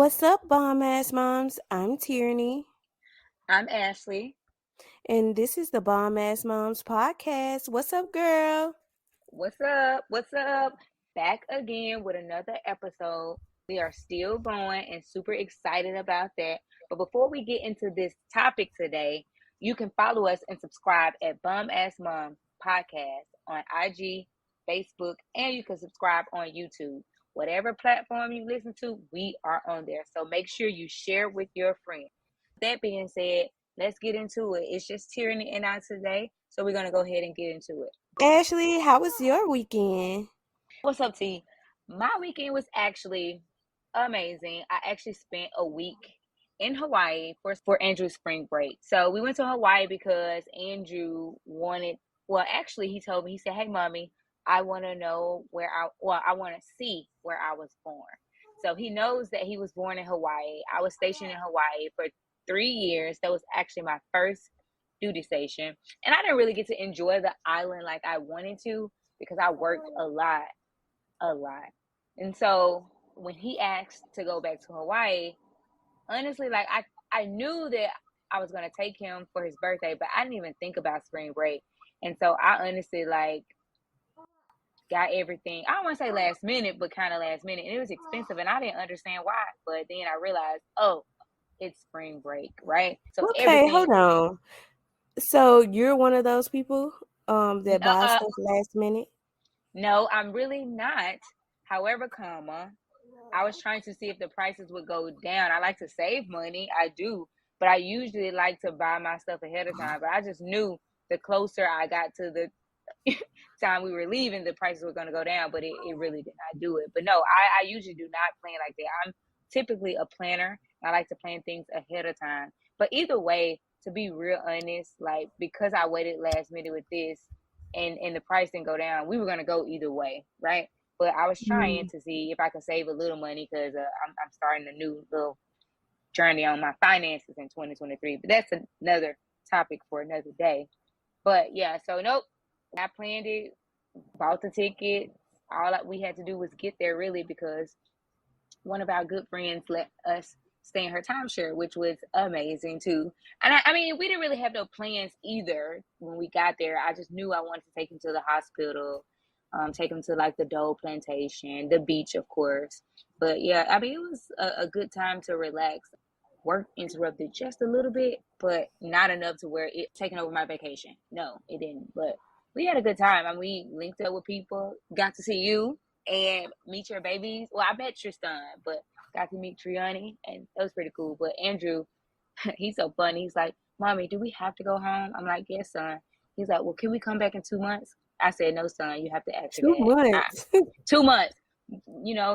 What's up, bomb ass moms? I'm Teeriney, I'm Ashley. and this is the Bomb Ass Moms podcast. What's up, girl? What's up? What's up? Back again with another episode. We are still going and super excited about that. But before we get into this topic today, you can follow us and subscribe at Bum Ass Mom Podcast on IG, Facebook, and you can subscribe on YouTube. Whatever platform you listen to, we are on there. So make sure you share with your friends. That being said, let's get into it. It's just Tyranny and I today. So we're going to go ahead and get into it. Ashley, how was your weekend? What's up, T? My weekend was actually amazing. I actually spent a week in Hawaii for Andrew's spring break. So we went to Hawaii because Andrew wanted, well, actually, he told me, he said, "Hey, mommy, I want to know I want to see where I was born." So he knows that he was born in Hawaii. I was stationed in Hawaii for 3 years. That was actually my first duty station. And I didn't really get to enjoy the island like I wanted to because I worked a lot. And so when he asked to go back to Hawaii, honestly, like I knew that I was gonna take him for his birthday, but I didn't even think about spring break. And so I honestly like got everything. I don't want to say last minute, but kind of last minute. And it was expensive, and I didn't understand why. But then I realized, oh, it's spring break, right? So Okay, everything. hold on. So you're one of those people that buy stuff last minute? No, I'm really not. However, I was trying to see if the prices would go down. I like to save money, I do, but I usually like to buy my stuff ahead of time. But I just knew the closer I got to the time we were leaving, the prices were going to go down, but it really did not do it. But no, I usually do not plan like that. I'm typically a planner. I like to plan things ahead of time. But either way, to be real honest, like because I waited last minute with this and the price didn't go down, we were going to go either way, right? But I was trying Mm. to see if I could save a little money because I'm starting a new little journey on my finances in 2023. But that's another topic for another day. But yeah, so nope, I planned it, bought the ticket. All we had to do was get there really because one of our good friends let us stay in her timeshare, which was amazing too. And I mean, we didn't really have no plans either when we got there. I just knew I wanted to take him to the hospital, take him to like the Dole plantation, the beach, of course. But yeah, I mean, it was a good time to relax. Work interrupted just a little bit, but not enough to where it taking over my vacation. No, it didn't. But we had a good time. I mean, we linked up with people, got to see you and meet your babies. Well, I met Tristan, but got to meet Triani, and that was pretty cool. But Andrew, he's so funny. He's like, "Mommy, do we have to go home?" I'm like, "Yes, son." He's like, "Well, can we come back in 2 months?" I said, "No, son, you have to ask your 2 months. 2 months.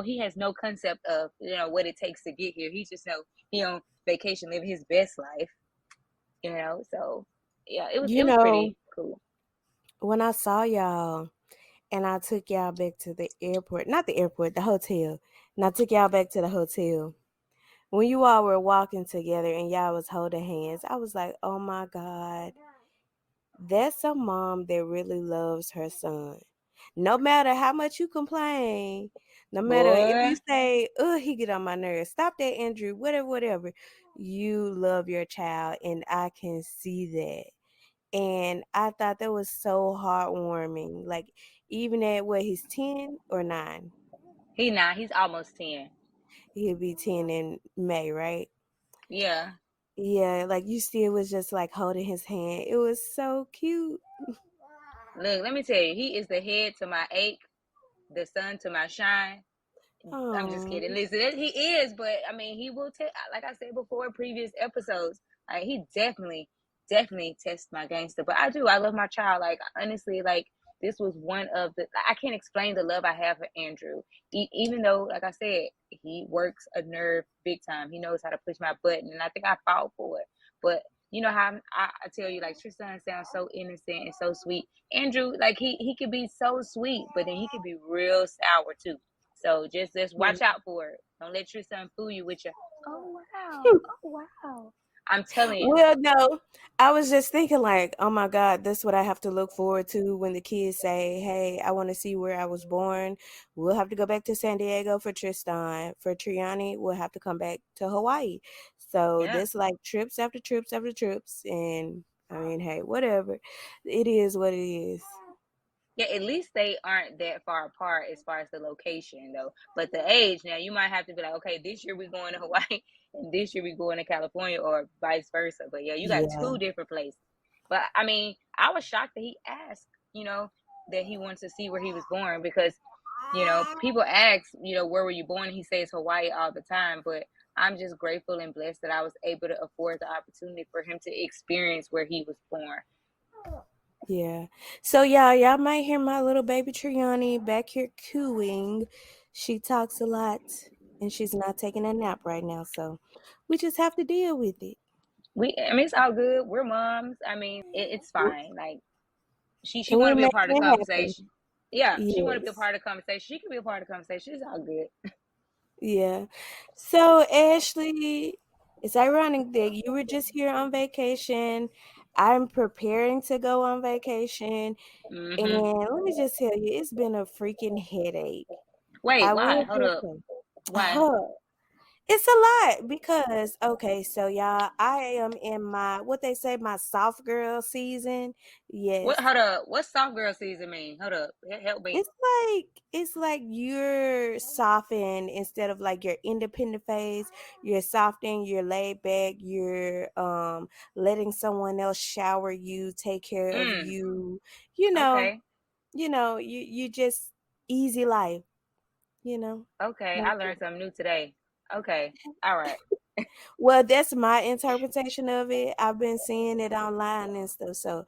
He has no concept of what it takes to get here. He just know he on vacation, living his best life. So yeah, it was You it was know, pretty cool. when I saw y'all and I took y'all back to the airport, not the airport, the hotel, and I took y'all back to the hotel. When you all were walking together and y'all was holding hands, I was like, oh my God, that's a mom that really loves her son. No matter how much you complain, no matter if you Boy, say, oh, he get on my nerves, stop that, Andrew, whatever, you love your child, and I can see that. And I thought that was so heartwarming. Like, even at what, he's 10 or 9? he's almost 10. He'll be 10 in May, right? Yeah. Yeah, like you still was just like holding his hand. It was so cute. Look, let me tell you, he is the head to my ache, the sun to my shine. I'm just Oh, kidding. Listen, he is, but I mean, he will take. Like I said before in previous episodes, like he definitely tests my gangster. But I do. I love my child. Like honestly, like this was one of the. I can't explain the love I have for Andrew. Even though, like I said, he works a nerve big time. He knows how to push my button, and I think I fought for it. But you know how I tell you, like Tristan sounds so innocent and so sweet. Andrew, like he could be so sweet, but then he could be real sour too. So just watch out for it. Don't let your son fool you with your oh wow. I'm telling you. Well, no, I was just thinking like, oh my God, that's what I have to look forward to when the kids say, hey, I want to see where I was born. We'll have to go back to San Diego for Tristan. For Triani, we'll have to come back to Hawaii. So Yeah. this like trips after trips after trips. And I mean, hey, whatever. It is what it is. Yeah, at least they aren't that far apart as far as the location though. But the age, now you might have to be like, okay, this year we're going to Hawaii and this year we're going to California or vice versa. But yeah, you got Yeah. two different places. But I mean, I was shocked that he asked, that he wants to see where he was born because, people ask, where were you born? He says Hawaii all the time, but I'm just grateful and blessed that I was able to afford the opportunity for him to experience where he was born. Yeah. So yeah, y'all might hear my little baby Triani back here cooing. She talks a lot and she's not taking a nap right now, so we just have to deal with it. I mean, it's all good. We're moms. I mean, it's fine. Like she And want we're to be a part of making the it happen. conversation. Yeah, she want to be a Yes. part of the conversation. She can be a part of the conversation. It's all good. Yeah. So Ashley, it's ironic that you were just here on vacation. I'm preparing to go on vacation. Hmm. And let me just tell you, it's been a freaking headache. Wait, I why? will Hold just up. say. Why? It's a lot because okay, so y'all, I am in my what they say my soft girl season. What? Yes. Hold up. What's soft girl season mean? Hold up. Help me. It's like you're softened instead of like your independent phase. You're softened, you're laid back, you're letting someone else shower you, take care of Mm. you, you know, Okay. you just easy life, you know. Okay. Like I learned something new today. Okay. All right. well, that's my interpretation of it. I've been seeing it online and stuff. So,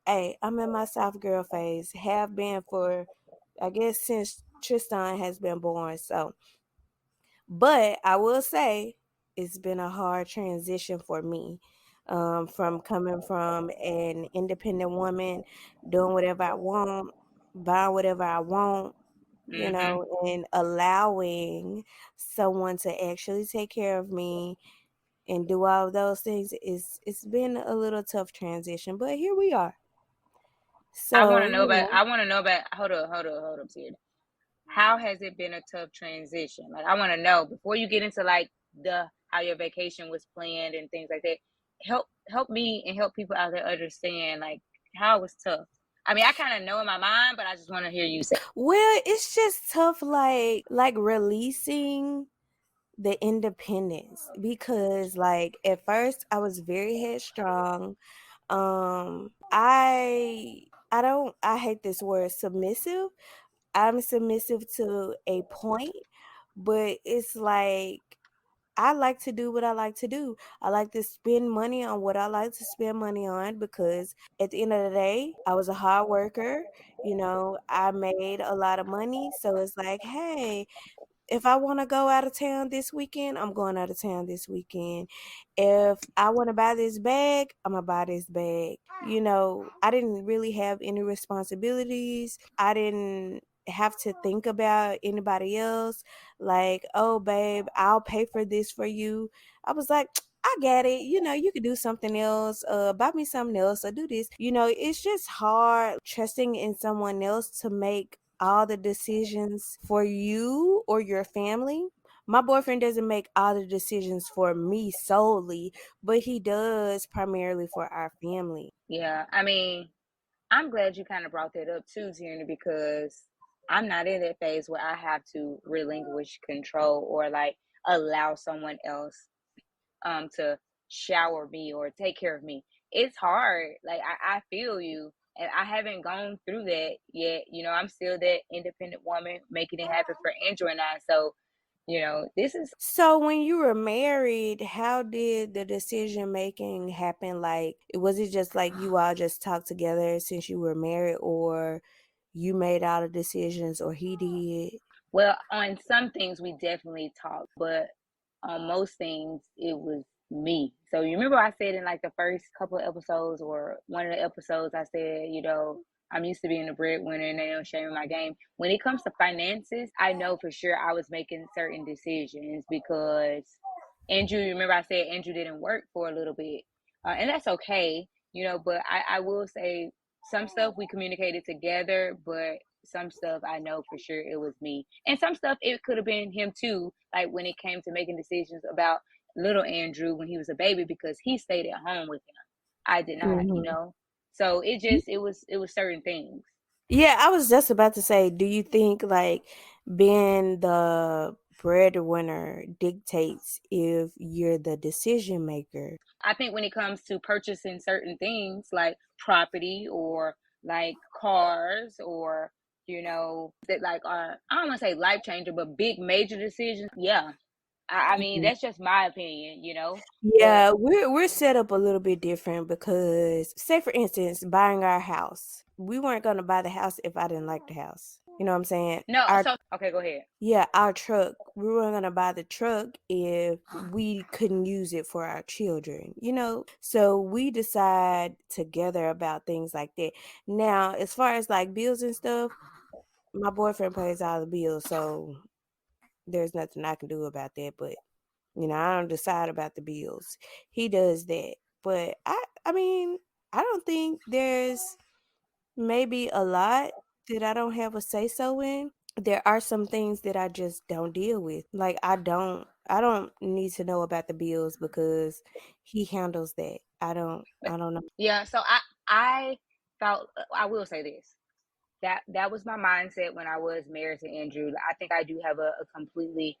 hey, I'm in my soft girl phase. Have been for, I guess, since Tristan has been born. So, but I will say it's been a hard transition for me. From coming from an independent woman, doing whatever I want, buying whatever I want, Hmm. and allowing someone to actually take care of me and do all of those things it's been a little tough transition, but here we are. I want to So, know about. I want to know about. Hold up. Hold up. Hold up, Sid. How has it been a tough transition? Like I want to know before you get into like the how your vacation was planned and things like that. Help me and help people out there understand like how it was tough. I mean, I kind of know in my mind, but I just want to hear you say. well, it's just tough like releasing the independence because like at first I was very headstrong. I hate this word submissive. I'm submissive to a point, but it's like I like to do what I like to do. I like to spend money on what I like to spend money on because at the end of the day, I was a hard worker. I made a lot of money. So it's like, hey, if I want to go out of town this weekend, I'm going out of town this weekend. If I want to buy this bag, I'm going to buy this bag. I didn't really have any responsibilities. I didn't have to think about anybody else. Like, oh, babe, I'll pay for this for you. I was like, I get it. You could do something else, buy me something else or do this. It's just hard trusting in someone else to make all the decisions for you or your family. My boyfriend doesn't make all the decisions for me solely, but he does primarily for our family. Yeah, I mean, I'm glad you kind of brought that up too, Tierney, because I'm not in that phase where I have to relinquish control or like allow someone else to shower me or take care of me. It's hard. Like I feel you. And I haven't gone through that yet. I'm still that independent woman making it happen for Andrew and I. So, this is So when you were married, how did the decision making happen? Like, was it just like you all just talked together since you were married, or you made all the decisions, or he did? well, on some things we definitely talked, but on most things it was me. So you remember I said in like the first couple of episodes or one of the episodes I said, I'm used to being a breadwinner and they don't shame my game. When it comes to finances, I know for sure I was making certain decisions because Andrew, remember I said Andrew didn't work for a little bit, and that's okay, you know. But I will say some stuff we communicated together, but some stuff I know for sure it was me, and some stuff it could have been him too. Like when it came to making decisions about little Andrew when he was a baby, because he stayed at home with him. I did not, you Mhm. know. So it was certain things. Yeah, I was just about to say, do you think like being the breadwinner dictates if you're the decision maker? I think when it comes to purchasing certain things like property or like cars or that like are, I don't want to say life changer but big major decisions, yeah. I mean Mhm. that's just my opinion. But Yeah, we're set up a little bit different because, say for instance, buying our house. We weren't gonna buy the house if I didn't like the house. You know what I'm saying? no, Our so okay, go ahead. Yeah, our truck. We weren't gonna buy the truck if we couldn't use it for our children, you know? So we decide together about things like that. Now, as far as like bills and stuff, my boyfriend pays all the bills, so there's nothing I can do about that. But I don't decide about the bills. He does that. But I mean, I don't think there's maybe a lot that I don't have a say so in. There are some things that I just don't deal with. Like I don't need to know about the bills because he handles that. I don't know. Yeah, so I felt, I will say this, that was my mindset when I was married to Andrew. I think I do have a completely,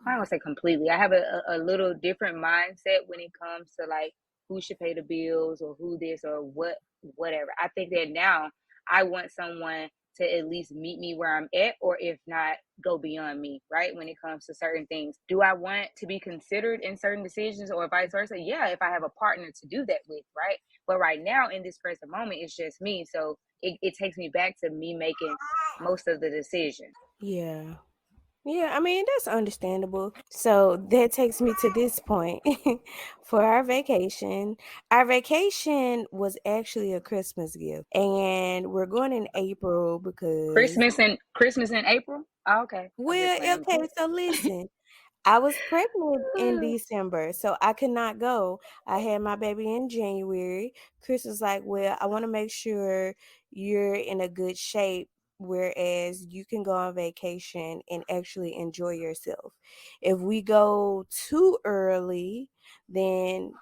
I don't want to say completely. I have a little different mindset when it comes to like who should pay the bills or who this or whatever. I think that now I want someone to at least meet me where I'm at, or if not, go beyond me, right? When it comes to certain things. Do I want to be considered in certain decisions or vice versa? Yeah, if I have a partner to do that with, right? But right now in this present moment, it's just me. So it takes me back to me making most of the decisions. Yeah. Yeah, I mean, that's understandable. So that takes me to this point for our vacation. Our vacation was actually a Christmas gift, and we're going in April because, Christmas in April? Oh, okay. I'm just well, playing. I'm okay, so listen, I was pregnant in December, so I could not go. I had my baby in January. Chris was like, "Well, I want to make sure you're in a good shape, whereas you can go on vacation and actually enjoy yourself. If we go too early, then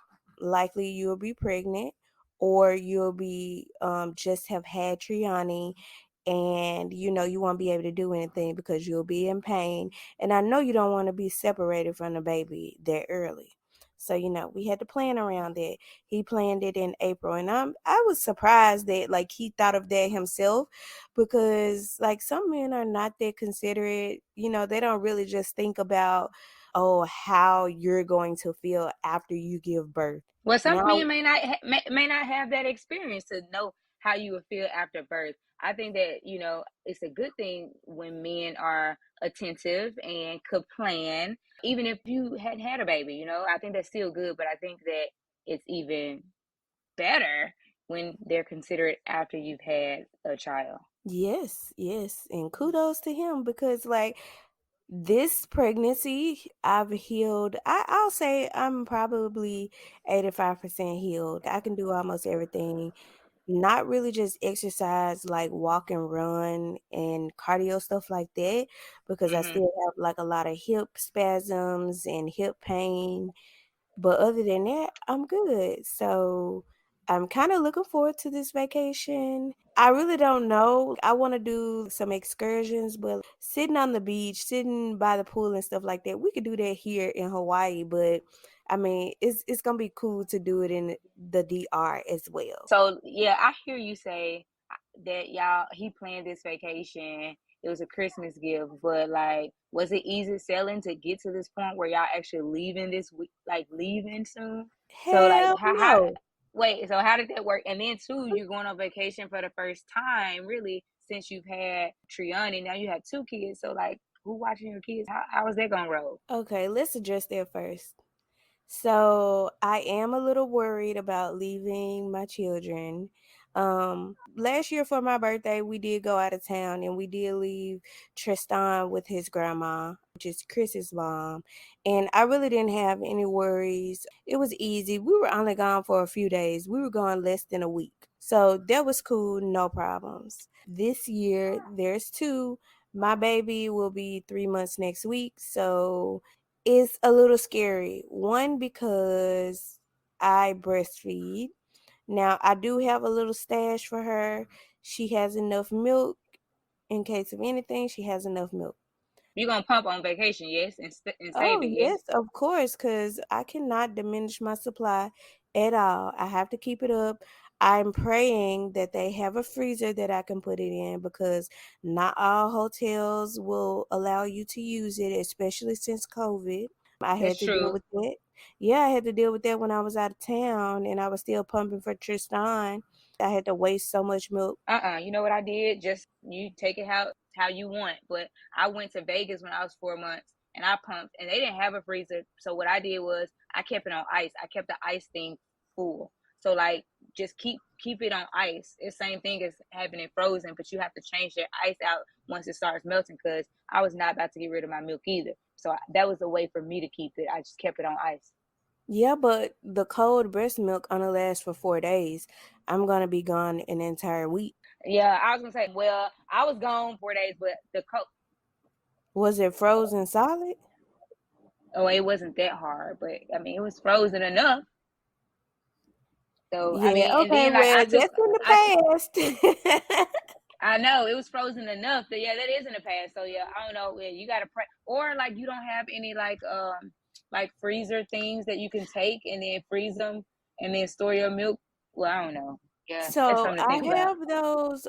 likely you'll be pregnant, or you'll be just have had Triani, and you won't be able to do anything because you'll be in pain. And I know you don't want to be separated from the baby that early. So, we had to plan around that. He planned it in April. And I was surprised that like he thought of that himself, because like some men are not that considerate. They don't really just think about, oh, how you're going to feel after you give birth. Well, some Now, men may not have that experience to know how you would feel after birth. I think that it's a good thing when men are attentive and could plan, even if you hadn't had a baby. I think that's still good, but I think that it's even better when they're considerate after you've had a child. yes, yes. And kudos to him, because like this pregnancy, I've healed. I'll say I'm probably 85% healed. I can do almost everything. Not really just exercise like walk and run and cardio stuff like that, because I Hmm. still have like a lot of hip spasms and hip pain. But other than that, I'm good. So I'm kind of looking forward to this vacation. I really don't know. I want to do some excursions, but sitting on the beach, sitting by the pool and stuff like that, we could do that here in Hawaii. But I mean, it's gonna be cool to do it in the DR as well. So yeah, I hear you say that y'all he planned this vacation. It was a Christmas gift, but like, was it easy selling to get to this point where y'all actually leaving this week, like leaving soon? So like, Hell how no. wait, so how did that work? And then two, you're going on vacation for the first time, really, since you've had Triani. Now you have two kids. So like, who watching your kids? How is that gonna roll? Okay, let's address that first. So I am a little worried about leaving my children. Last year for my birthday, we did go out of town and we did leave Tristan with his grandma, which is Chris's mom. And I really didn't have any worries. It was easy. We were only gone for a few days. We were gone less than a week. So that was cool, no problems. This year, there's two. My baby will be 3 months next week. So it's a little scary. One, because I breastfeed. Now, I do have a little stash for her. She has enough milk. In case of anything, she has enough milk. You're gonna pump on vacation, yes, and save Oh, it, yes. yes, of course, because I cannot diminish my supply at all. I have to keep it up. I'm praying that they have a freezer that I can put it in because not all hotels will allow you to use it, especially since COVID. I had That's to deal true. with that. Yeah, I had to deal with that when I was out of town and I was still pumping for Tristan. I had to waste so much milk. You know what I did? Just you take it how you want. But I went to Vegas when I was 4 months and I pumped and they didn't have a freezer. So what I did was I kept it on ice. I kept the ice thing full. So like just keep it on ice. It's the same thing as having it frozen, but you have to change your ice out once it starts melting because I was not about to get rid of my milk either. So that was a way for me to keep it. I just kept it on ice. Yeah, but the cold breast milk only lasts for 4 days. I'm gonna be gone an entire week. Yeah, I was gonna say, well, I was gone 4 days, but the Was it frozen solid? oh, it wasn't that hard, but I mean, it was frozen enough. So I Yeah, mean, and okay, then like well, that's in I the past. I know it was frozen enough that yeah, that is in the past. So yeah, I don't know. Yeah, you gotta pray, or like you don't have any like freezer things that you can take and then freeze them and then store your milk. Well, I don't know. Yeah, that's So something to I think about. have those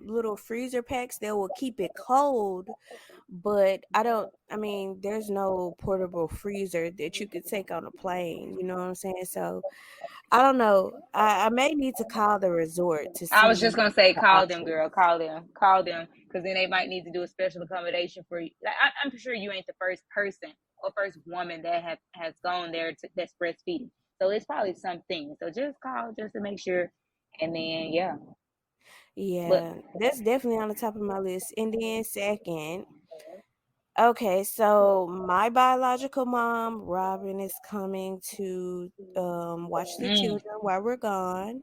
little freezer packs that will keep it cold, but I mean there's no portable freezer that you could take on a plane, you know what I'm saying? So I don't know. I may need to call the resort to I was just see gonna say, the call them, options. girl. Call them, because then they might need to do a special accommodation for you. Like, I'm sure you ain't the first person or first woman that has gone there that's breastfeeding. So it's probably something. So just call just to make sure, and then yeah. But Yeah, that's definitely on the top of my list. And then second, okay, so my biological mom, Robin, is coming to watch the mm, children while we're gone.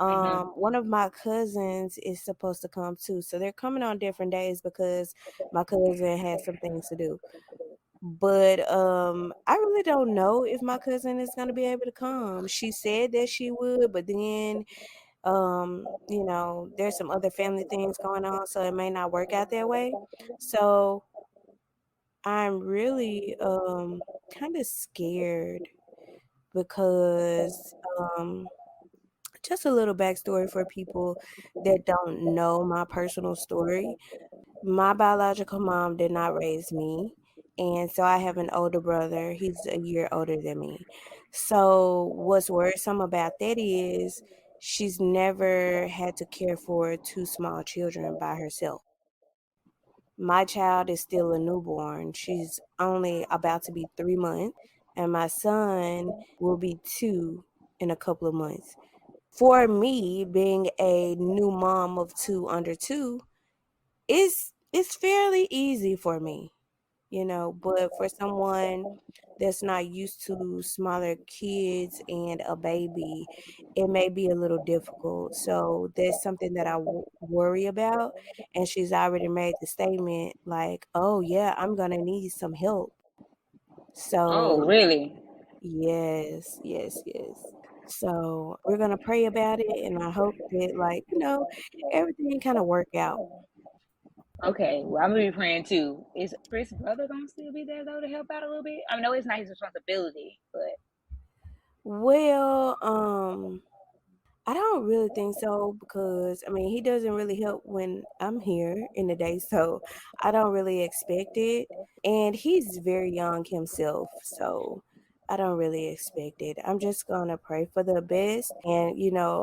hmm One of my cousins is supposed to come too, so they're coming on different days because my cousin has some things to do. But I really don't know if my cousin is gonna be able to come. She said that she would, but then there's some other family things going on, so it may not work out that way. So I'm really kind of scared because just a little backstory for people that don't know my personal story. My biological mom did not raise me, and so I have an older brother. He's a year older than me. So what's worrisome about that is she's never had to care for two small children by herself. My child is still a newborn. She's only about to be 3 months, and my son will be two in a couple of months. For me, being a new mom of two under two, it's fairly easy for me, but for someone that's not used to smaller kids and a baby, it may be a little difficult. So there's something that I worry about, and she's already made the statement like, "Oh yeah, I'm gonna need some help." oh So really? yes, yes, yes. So we're gonna pray about it, and I hope that, like, everything kind of work out. Okay, well I'm gonna be praying too. Is Chris' brother gonna still be there though to help out a little bit? I know it's not his responsibility, but Well, I don't really think so because I mean he doesn't really help when I'm here in the day, so I don't really expect it. And he's very young himself, so I don't really expect it. I'm just gonna pray for the best, and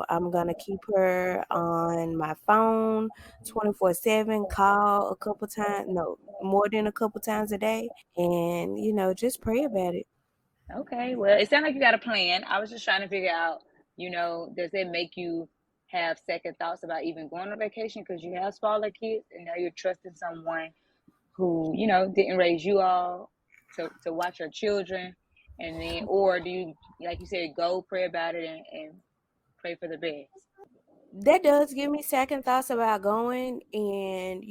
I'm gonna keep her on my phone 24/7, call a couple times, no, more than a couple times a day, and just pray about it. okay. Well, it sounds like you got a plan. I was just trying to figure out, does it make you have second thoughts about even going on vacation because you have smaller kids and now you're trusting someone who, you know, didn't raise you all to watch your children? And then, or do you, like you said, go pray about it and pray for the best? That does give me second thoughts about going. And,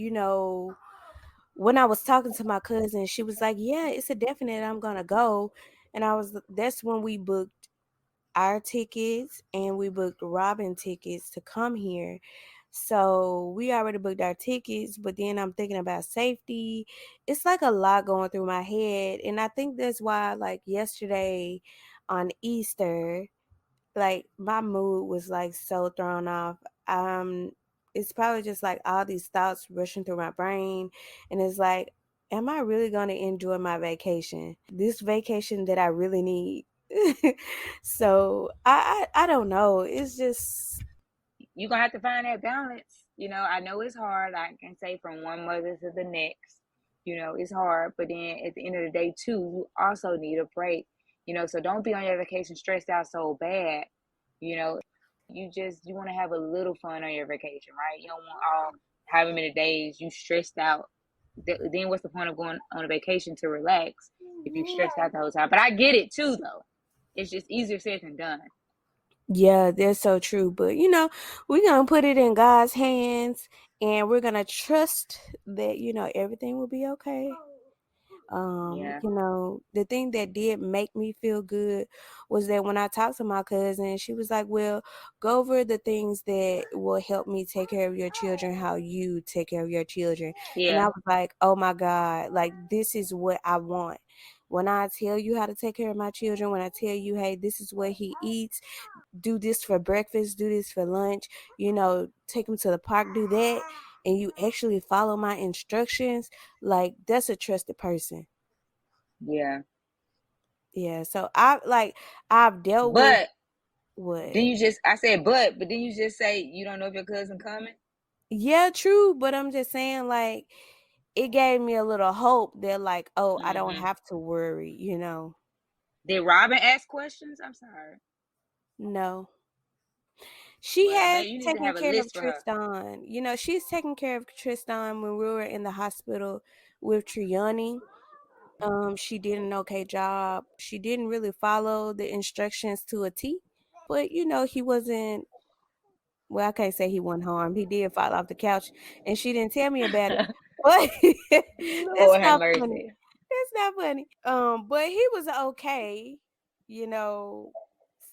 when I was talking to my cousin, she was like, "Yeah, it's a definite I'm gonna go." And that's when we booked our tickets and we booked Robin tickets to come here. So we already booked our tickets, but then I'm thinking about safety. It's like a lot going through my head. And I think that's why, like yesterday on Easter, like my mood was like so thrown off. It's probably just like all these thoughts rushing through my brain, and it's like, am I really going to enjoy my vacation? This vacation that I really need. So I don't know. It's just You're gonna have to find that balance. You know, I know it's hard. I can say from one mother to the next, you know, it's hard. But then at the end of the day, too, you also need a break. You know, so don't be on your vacation stressed out so bad. You know, you want to have a little fun on your vacation, right? You don't want all however many days you stressed out. Then what's the point of going on a vacation to relax if you stressed out the whole time? But I get it too, though. It's just easier said than done. yeah, that's so true. But we're gonna put it in God's hands, and we're gonna trust that everything will be okay. Yeah. The thing that did make me feel good was that when I talked to my cousin, she was like, "Well, go over the things that will help me take care of your children, how you take care of your children." And I Yeah. was like, "Oh my God, like this is what I want. When I tell you how to take care of my children, when I tell you, hey, this is what he eats, do this for breakfast, do this for lunch, take him to the park, do that, and you actually follow my instructions, like that's a trusted person." Yeah. Yeah, so I've dealt with But then what? you just I said but then you just say you don't know if your cousin coming. Yeah, true, but I'm just saying like it gave me a little hope that like, oh, I don't Hmm. have to worry. Did Robin ask questions? I'm sorry. No. She Well, has maybe you need to taken have a care of list for her. Tristan. She's taking care of Tristan when we were in the hospital with Triani. She did an okay job. She didn't really follow the instructions to a T, but he wasn't. Well, I can't say he wasn't harmed. He did fall off the couch, and she didn't tell me about it. But that's Lord have not funny. mercy. That's not funny. But he was okay, you know.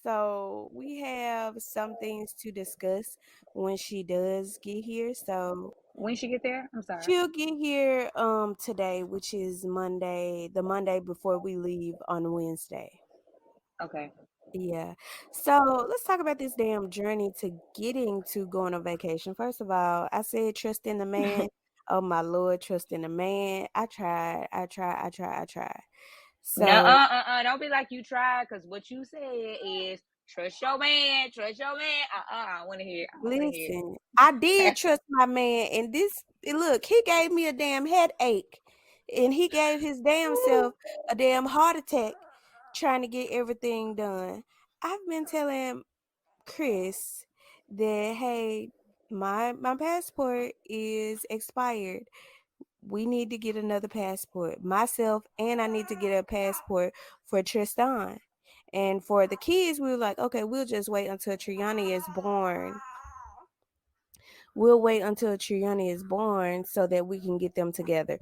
So we have some things to discuss when she does get here. So When she get there? I'm sorry. she'll get here today, which is Monday, the Monday before we leave on Wednesday. Okay. Yeah. So let's talk about this damn journey to getting to going on vacation. First of all, I said trust in the man. Oh my Lord, trust in the man. I tried. I tried. I tried. I tried. No, So don't be like you tried, because what you said is trust your man, trust your man. I want to hear. I don't want to hear listen, I did it. trust my man, and look, he gave me a damn headache, and he gave his damn self a damn heart attack trying to get everything done. I've been telling Chris that hey, my passport is expired. We need to get another passport. Myself and I need to get a passport for Tristan. And for the kids, we were like, okay, we'll just wait until Triani is born. We'll wait until Triani is born so that we can get them together.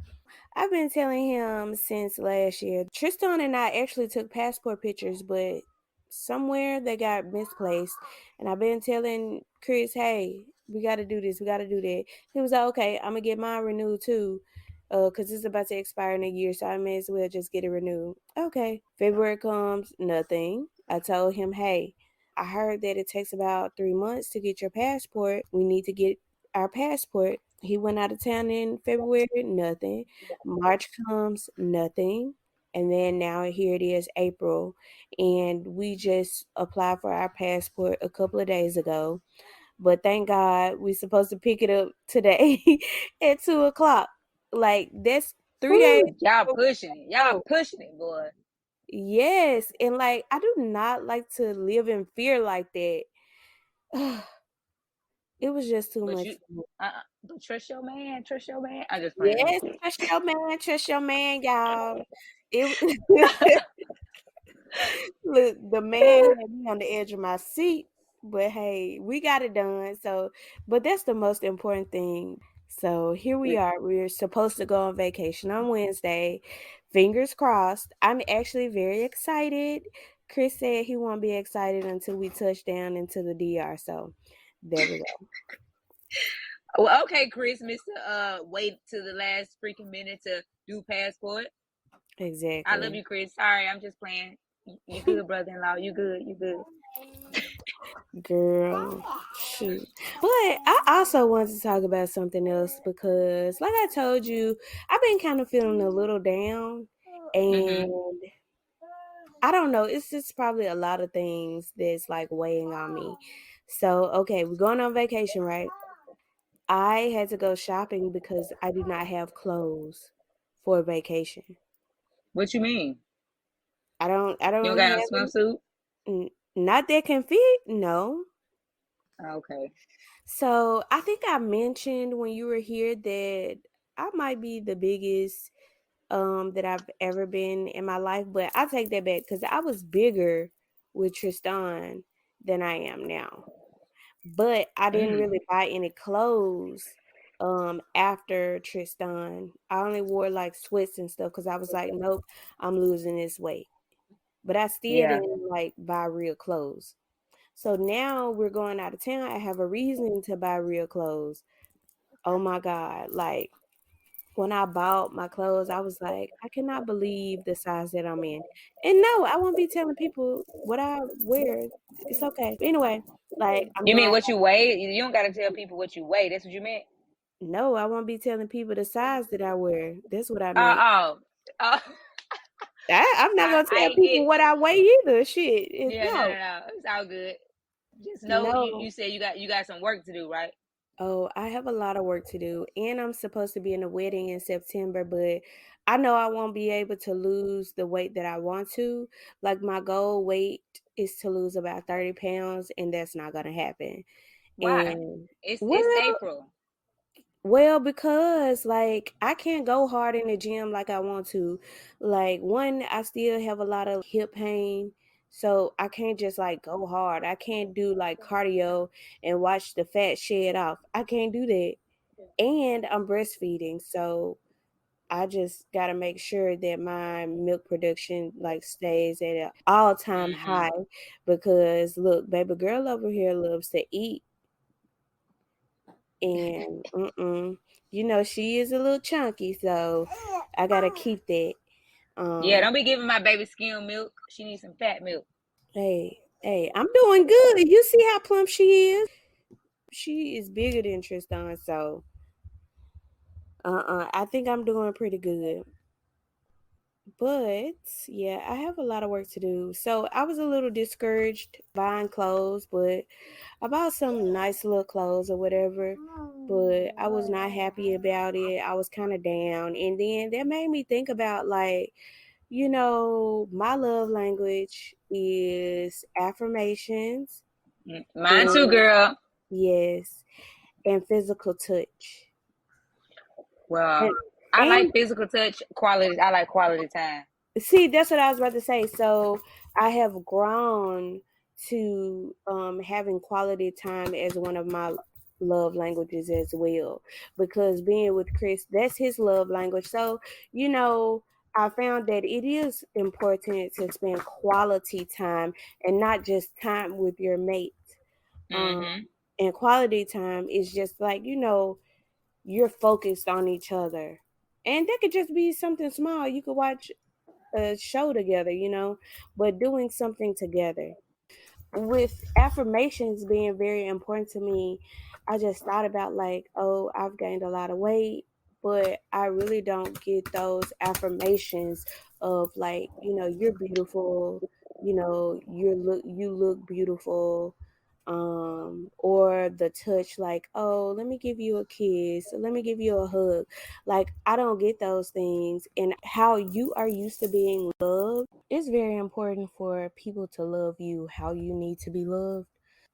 I've been telling him since last year. Tristan and I actually took passport pictures, but somewhere they got misplaced. And I've been telling Chris, hey, we got to do this, we got to do that. He was like, okay, I'm gonna get mine renewed too, cause it's about to expire in a year, so I may as well just get it renewed. Okay, February comes, nothing. I told him, hey, I heard that it takes about 3 months to get your passport. We need to get our passport. He went out of town in February, nothing. March comes, nothing. And then now here it is, April. And we just applied for our passport a couple of days ago. But thank God we're supposed to pick it up today at 2 o'clock. Like that's 3 days Woo, y'all before pushing it. we Y'all go. pushing it, boy. Yes. And like I do not like to live in fear like that. It was just too But much you, for me. but trust your man. Trust your man. I'm just playing. I'm Yes, just playing. trust your man, y'all. It look, the man had me on the edge of my seat, but hey, we got it done. So, but that's the most important thing. So here we are. We're supposed to go on vacation on Wednesday. Fingers crossed. I'm actually very excited. Chris said he won't be excited until we touch down into the DR. So there we go. Well, okay, Chris, Mister. Wait to the last freaking minute to do passport. I love Exactly. you, Chris. Sorry, I'm just playing. You good, brother-in-law. You good. You good. Girl, shoot. But I also wanted to talk about something else because, like I told you, I've been kind of feeling a little down. Mhm. And I don't know, it's just probably a lot of things that's like weighing on me. So, okay, we're going on vacation, right? I had to go shopping because I do not have clothes for vacation. What you mean? I You don't don't got no have any, swimsuit? not that can fit, no. Okay. So I think I mentioned when you were here that I might be the biggest that I've ever been in my life, but I take that back because I was bigger with Tristan than I am now. But I didn't Mm. really buy any clothes after Tristan. I only wore like sweats and stuff because I was like, nope, I'm losing this weight. But I still Yeah. didn't like buy real clothes. So now we're going out of town. I have a reason to buy real clothes. Oh my God. Like when I bought my clothes, I was like, I cannot believe the size that I'm in. And no, I won't be telling people what I wear. It's okay. But anyway, like I'm You mean not, what you weigh? You don't got to tell people what you weigh. That's what you meant. no, I won't be telling people the size that I wear. That's what I meant. Oh, oh. I'm not going to I tell ain't people get. what I weigh either. Shit. Yeah, no, No, no, no. It's all good. Just know you. no. You said you got some work to do, right? Oh, I have a lot of work to do, and I'm supposed to be in a wedding in September, but I know I won't be able to lose the weight that I want to. Like my goal weight is to lose about 30 pounds, and that's not gonna happen. Why? And It's well, April. because like I can't go hard in the gym like I want to. Like one, I still have a lot of hip pain. So I can't just like go hard. I can't do like cardio and watch the fat shed off. I can't do that. And I'm breastfeeding. So I just got to make sure that my milk production like stays at an all-time Mm-hmm. high because look, baby girl over here loves to eat and you know she is a little chunky, so I got to keep that. Yeah, Um don't be giving my baby skim milk. She needs some fat milk. hey, I'm doing good. You see how plump she is? She is bigger than Tristan, so I think I'm doing pretty good. But yeah, I have a lot of work to do. So I was a little discouraged buying clothes, but I bought some nice little clothes or whatever. But I was not happy about it. I was kind of down. And then that made me think about like, my love language is affirmations Mine too, and girl. yes, and physical touch. Well, And I like and physical touch, quality. I like quality time. see, that's what I was about to say. So I have grown to having quality time as one of my love languages as well. Because being with Chris, that's his love language. So, you know, I found that it is important to spend quality time and not just time with your mate. Um, Mm-hmm. and quality time is just like, you're focused on each other. And that could just be something small. You could watch a show together, but doing something together. With affirmations being very important to me, I just thought about like, oh, I've gained a lot of weight, but I really don't get those affirmations of like, you're beautiful, you look beautiful, or the touch like, oh, let me give you a kiss, let me give you a hug. Like I don't get those things, and how you are used to being loved, it's very important for people to love you how you need to be loved.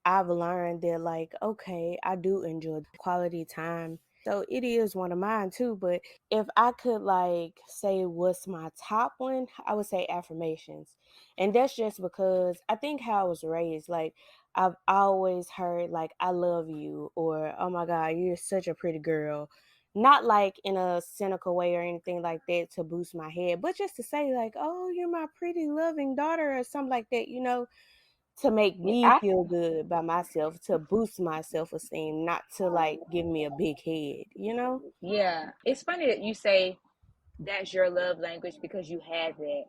I've learned that, like, okay, I do enjoy quality time. So it is one of mine too. But if I could like say what's my top one, I would say affirmations. And that's just because I think how I was raised, like I've always heard like I love you or oh my God, you're such a pretty girl. Not like in a cynical way or anything like that to boost my head, but just to say like, oh, you're my pretty loving daughter or something like that, to make Yeah, me feel good by myself, to boost my self-esteem, not to like give me a big head. yeah. It's funny that you say that's your love language because you had that.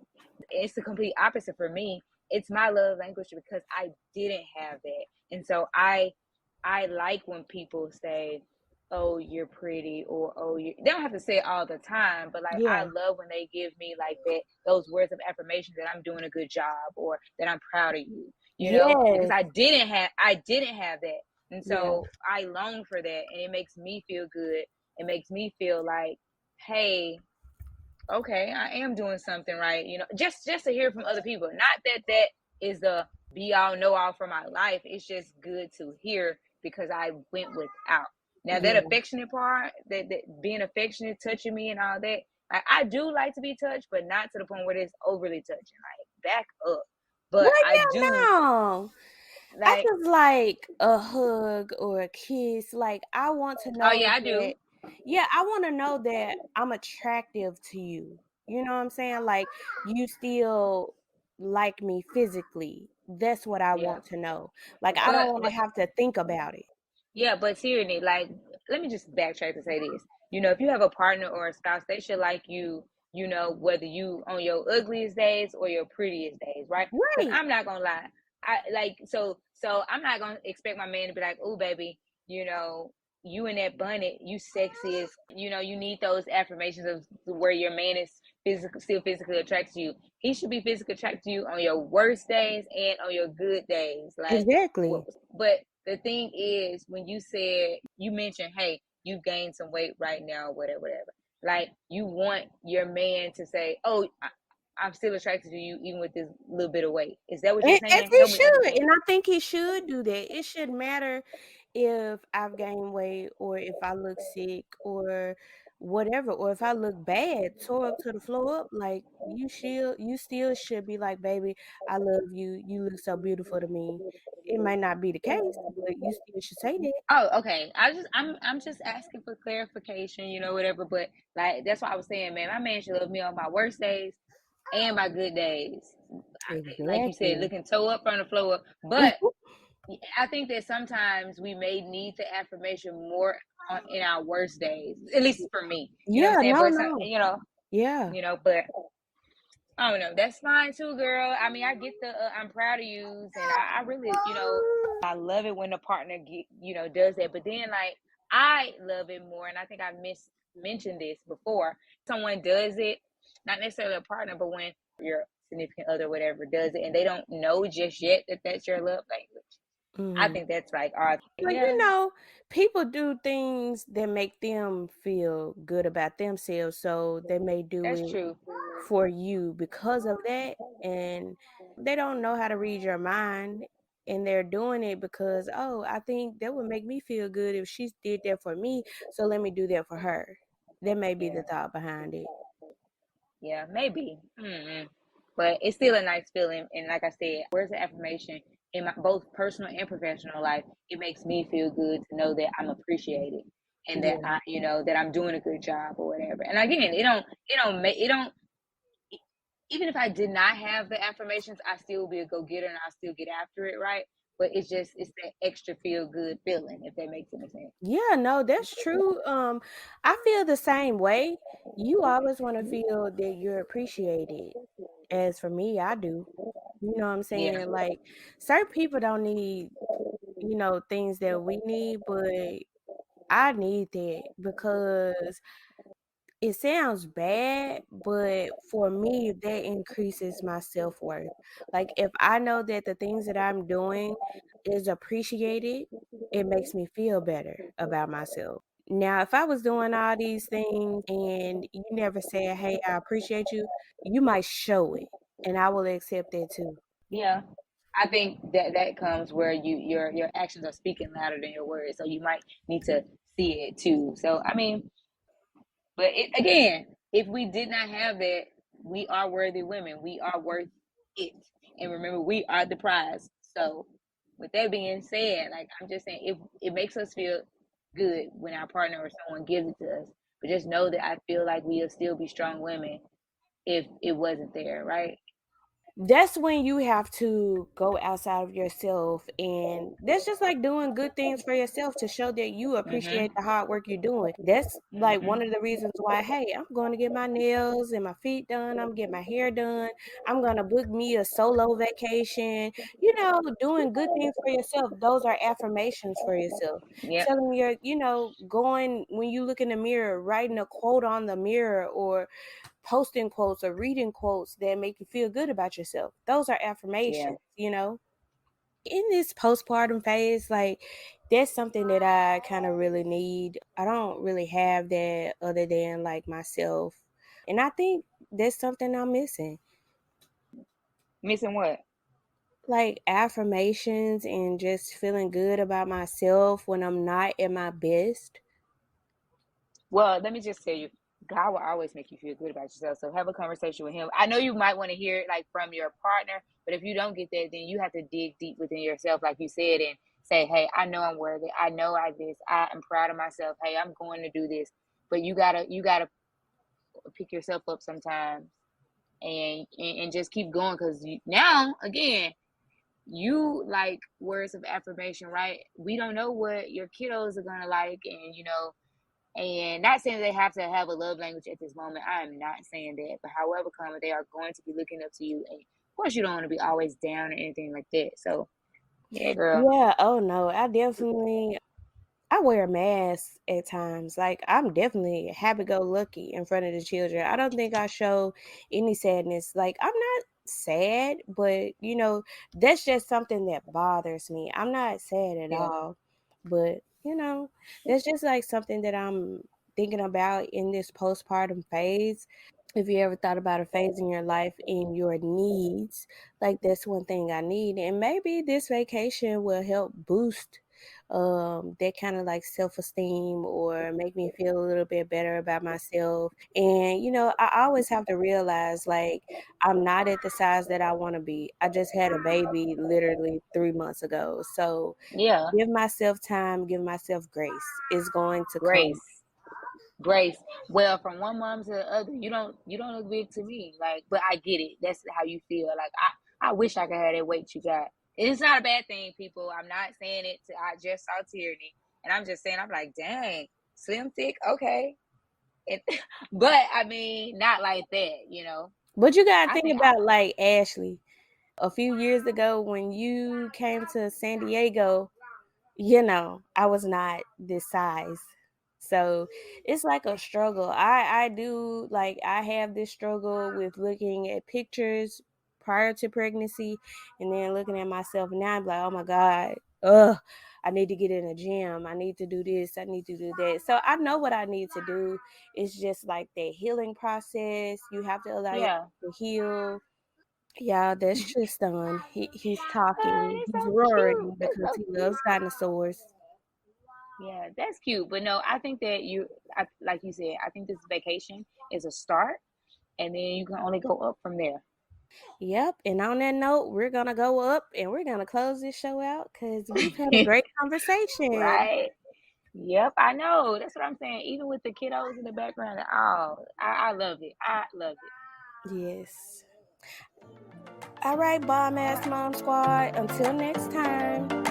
It's the complete opposite for me. It's my love language because I didn't have that. And so I like when people say, "Oh, you're pretty," or "Oh, you." They don't have to say it all the time, but like I Yeah. love when they give me like that those words of affirmation that I'm doing a good job or that I'm proud of you. Because Yes. I didn't have that. And Yeah. so I long for that and it makes me feel good. It makes me feel like, "Hey, okay, I am doing something right," just to hear from other people. Not that that is the be all know all for my life. It's just good to hear because I went without. Now that Yeah. affectionate part, that being affectionate, touching me and all that, I do like to be touched, but not to the point where it's overly touching. Like back up. But Well, I yeah, do no. I like, just like a hug or a kiss. Like I want to oh know yeah, I that, do. yeah, I want to know that I'm attractive to you. You know what I'm saying? Like you still like me physically. That's what I Yeah. want to know. Like I don't But want to but have to think about it. Yeah, but Tyranny, like, let me just backtrack to say this. If you have a partner or a spouse, they should like you, whether you on your ugliest days or your prettiest days, right? Because Right. I'm not gonna lie. I like so I'm not gonna expect my man to be like, oh baby, you know, you in that bonnet, you sexiest, you need those affirmations of where your man is still physically attracted to you. He should be physically attracted to you on your worst days and on your good days. Like what Exactly. but the thing is, when you mentioned, hey, you gained some weight right now, whatever, whatever. Like you want your man to say, oh, I'm still attracted to you even with this little bit of weight. Is that what you're As saying? he Help me should, understand. and I think he should do that. It shouldn't matter if I've gained weight or if I look sick or whatever, or if I look bad, tore up to the floor up, like you still should be like, baby, I love you. You look so beautiful to me. It might not be the case, but you still should say that. Oh, okay. I'm just asking for clarification, whatever. But like that's why I was saying, man, my man should love me on my worst days and my good days. Like you said, Exactly. looking toe up on the floor. But I think that sometimes we may need the affirmation more in our worst days, at least for me. You know what I'm Yeah, saying? no, But some, no. Yeah. but I don't know. That's fine too, girl. I mean, I get the I'm proud of you, and I really, I love it when the partner does that. But then like I love it more, and I think I mentioned this before. Someone does it, not necessarily a partner, but when your significant other, whatever, does it, and they don't know just yet that that's your love language. I Mhm. think that's like, our Well, yeah, people do things that make them feel good about themselves, so they may do that's it true. for you because of that, and they don't know how to read your mind, and they're doing it because, "Oh, I think that would make me feel good if she did that for me, so let me do that for her." That may be Yeah. the thought behind it. Yeah, maybe. But it's still a nice feeling. And like I said, words of affirmation in my both personal and professional life, it makes me feel good to know that I'm appreciated and that Yeah. that I'm doing a good job or whatever. And again, it don't even if I did not have the affirmations, I still be a go getter and I still get after it, right? But it's that extra feel good feeling, if that makes any sense. Yeah, no, that's true. I feel the same way. You always wanna feel that you're appreciated. As for me, I do. You know what I'm Yeah. saying? Like, certain people don't need, things that we need, but I need that because it sounds bad, but for me, that increases my self-worth. Like, if I know that the things that I'm doing is appreciated, it makes me feel better about myself. Now, if I was doing all these things and you never said, "Hey, I appreciate you," you might show it, and I will accept that too. Yeah. I think that comes where your actions are speaking louder than your words. So you might need to see it too. So I mean, but again, if we did not have that, we are worthy women. We are worth it. And remember, we are the prize. So with that being said, like I'm just saying, if it makes us feel good when our partner or someone gives it to us, but just know that I feel like we'll still be strong women if it wasn't there, right? That's when you have to go outside of yourself, and that's just like doing good things for yourself to show that you appreciate Mhm. the hard work you're doing. That's like one of Mhm. the reasons why, hey, I'm going to get my nails and my feet done, I'm getting my hair done, I'm going to book me a solo vacation. Doing good things for yourself, those are affirmations for yourself. Yep. Telling going when you look in the mirror, writing a quote on the mirror, or posting quotes or reading quotes that make you feel good about yourself. Those are Yeah. affirmations. In this postpartum phase, like that's something that I kind of really need. I don't really have that other than like myself. And I think that's something I'm missing. Missing what? Like affirmations and just feeling good about myself when I'm not at my best. Well, let me just tell you, God will always make you feel good about yourself. So have a conversation with Him. I know you might want to hear it like from your partner, but if you don't get that, then you have to dig deep within yourself, like you said, and say, "Hey, I know I'm worthy. I know I this. I am proud of myself. Hey, I'm going to do this." But you gotta pick yourself up sometimes and just keep going because now again you like words of affirmation, right? We don't know what your kiddos are gonna like, and not saying they have to have a love language at this moment. I am not saying that, but however come they are going to be looking up to you, and of course you don't want to be always down or anything like that. So yeah, girl. Yeah, oh no, I wear a mask at times. Like I'm definitely happy go lucky in front of the children. I don't think I show any sadness. Like I'm not sad, but that's just something that bothers me. I'm not sad at Yeah. all. But, that's just like something that I'm thinking about in this postpartum phase. If you ever thought about a phase in your life and your needs, like that's one thing I need. And maybe this vacation will help boost that kind of like self-esteem or make me feel a little bit better about myself. And I always have to realize like I'm not at the size that I want to be. I just had a baby literally 3 months ago. So Yeah. give myself time, give myself grace. It's going to come. Grace. Grace. Well, from one mom to the other, you don't look big to me. Like, but I get it. That's how you feel. Like I wish I could have that weight you got. It's not a bad thing, people. I'm not saying it to I just saw Teeriney. And I'm just saying I'm like, dang, slim thick, okay. It, but I mean, not like that. But you gotta I think think I about like Ashley. A few years ago when you came to San Diego, I was not this size. So it's like a struggle. I do like I have this struggle with looking at pictures prior to pregnancy and then looking at myself now. I'm like, oh my God, I need to get in a gym. I need to do this. I need to do that. So I know what I need to do. It's just like that healing process. You have to allow yourself yeah. to heal. Yeah, that's Tristan. He's talking. It's He's so cute. roaring It's because so he cute. loves dinosaurs. Yeah, that's cute. But no, I think that like you said, I think this vacation is a start, and then you can only go up from there. Yep. And on that note, we're gonna go up and we're gonna close this show out because we've had a great conversation. Right? Yep, I know. That's what I'm saying. Even with the kiddos in the background, oh, I love it. I love it. Yes. All right, Bomb Ass Mom Squad. Until next time.